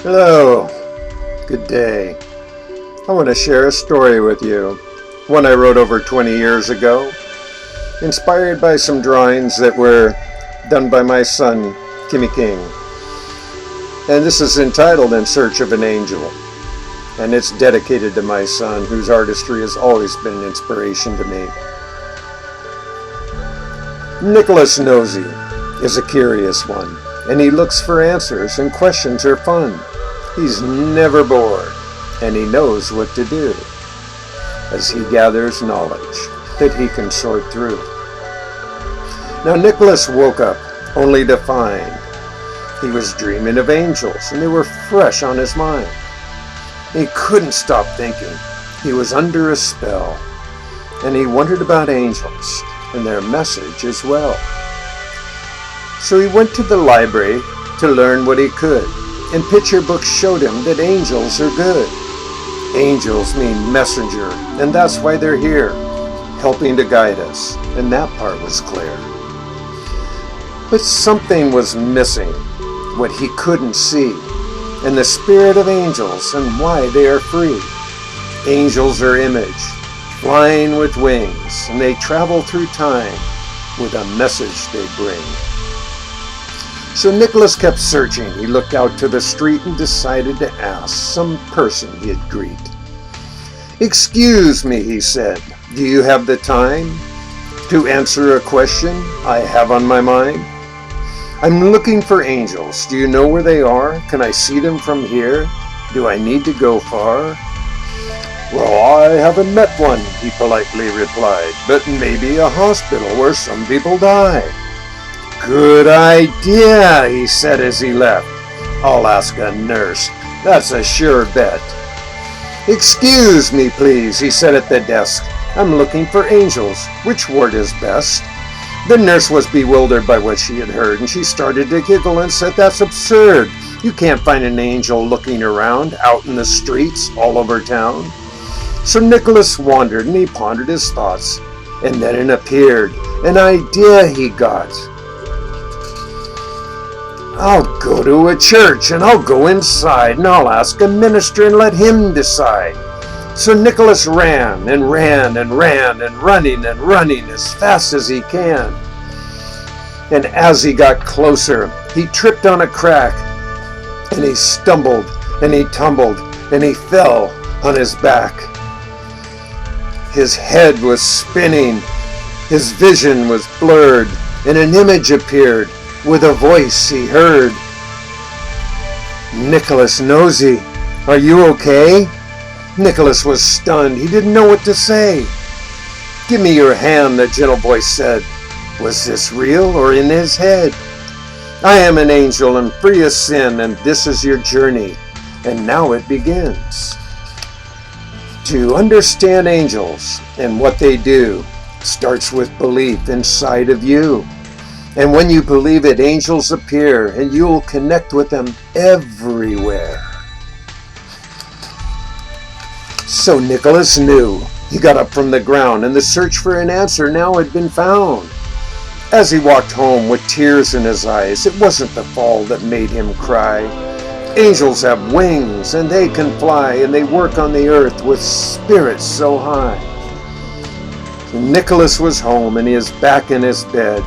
Hello, good day. I want to share a story with you, one I wrote over 20 years ago, inspired by some drawings that were done by my son, Kimmy King. And this is entitled In Search of an Angel, and it's dedicated to my son, whose artistry has always been an inspiration to me. Nickolus Nosey is a curious one, and he looks for answers, and questions are fun. He's never bored, and he knows what to do as he gathers knowledge that he can sort through. Now Nickolus woke up only to find he was dreaming of angels, and they were fresh on his mind. He couldn't stop thinking. He was under a spell, and he wondered about angels and their message as well. So he went to the library to learn what he could, and picture books showed him that angels are good. Angels mean messenger, and that's why they're here, helping to guide us, and that part was clear. But something was missing, what he couldn't see, and the spirit of angels and why they are free. Angels are image, flying with wings, and they travel through time with a message they bring. So Nickolus kept searching. He looked out to the street and decided to ask some person he'd greet. "Excuse me," he said, "do you have the time to answer a question I have on my mind? I'm looking for angels. Do you know where they are? Can I see them from here? Do I need to go far?" "Well, I haven't met one," he politely replied, "but maybe a hospital where some people die." "Good idea," he said as he left. "I'll ask a nurse. That's a sure bet." "Excuse me, please," he said at the desk. "I'm looking for angels. Which ward is best?" The nurse was bewildered by what she had heard, and she started to giggle and said, "That's absurd. You can't find an angel looking around out in the streets all over town." So Nickolus wandered, and he pondered his thoughts, and then it appeared, an idea he got. "I'll go to a church, and I'll go inside, and I'll ask a minister and let him decide." So Nickolus ran and ran and ran and running as fast as he can. And as he got closer, he tripped on a crack, and he stumbled and he tumbled and he fell on his back. His head was spinning, his vision was blurred, and an image appeared. With a voice he heard, "Nickolus Nosey, are you okay?" Nickolus was stunned. He didn't know what to say. "Give me your hand," the gentle voice said. Was this real or in his head? "I am an angel and free of sin, and this is your journey, and now it begins." To understand angels and what they do starts with belief inside of you. And when you believe it, angels appear, and you'll connect with them everywhere. So Nickolus knew. He got up from the ground, and the search for an answer now had been found. As he walked home with tears in his eyes, it wasn't the fall that made him cry. Angels have wings, and they can fly, and they work on the earth with spirits so high. So Nickolus was home, and he is back in his bed.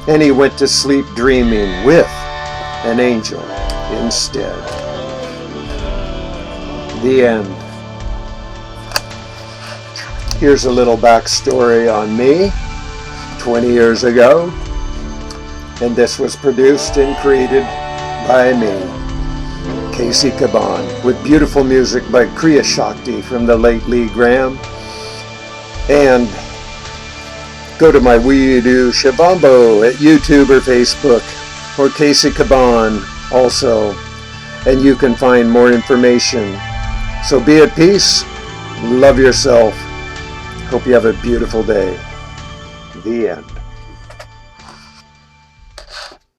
And he went to sleep dreaming with an angel instead. The end. Here's a little backstory on me 20 years ago. And this was produced and created by me, Casey Caban, with beautiful music by Kriya Shakti from the late Lee Graham. And go to my WEEDU SHIVAMBU at YouTube or Facebook, or Casey Caban also, and you can find more information. So be at peace, love yourself, hope you have a beautiful day. The end.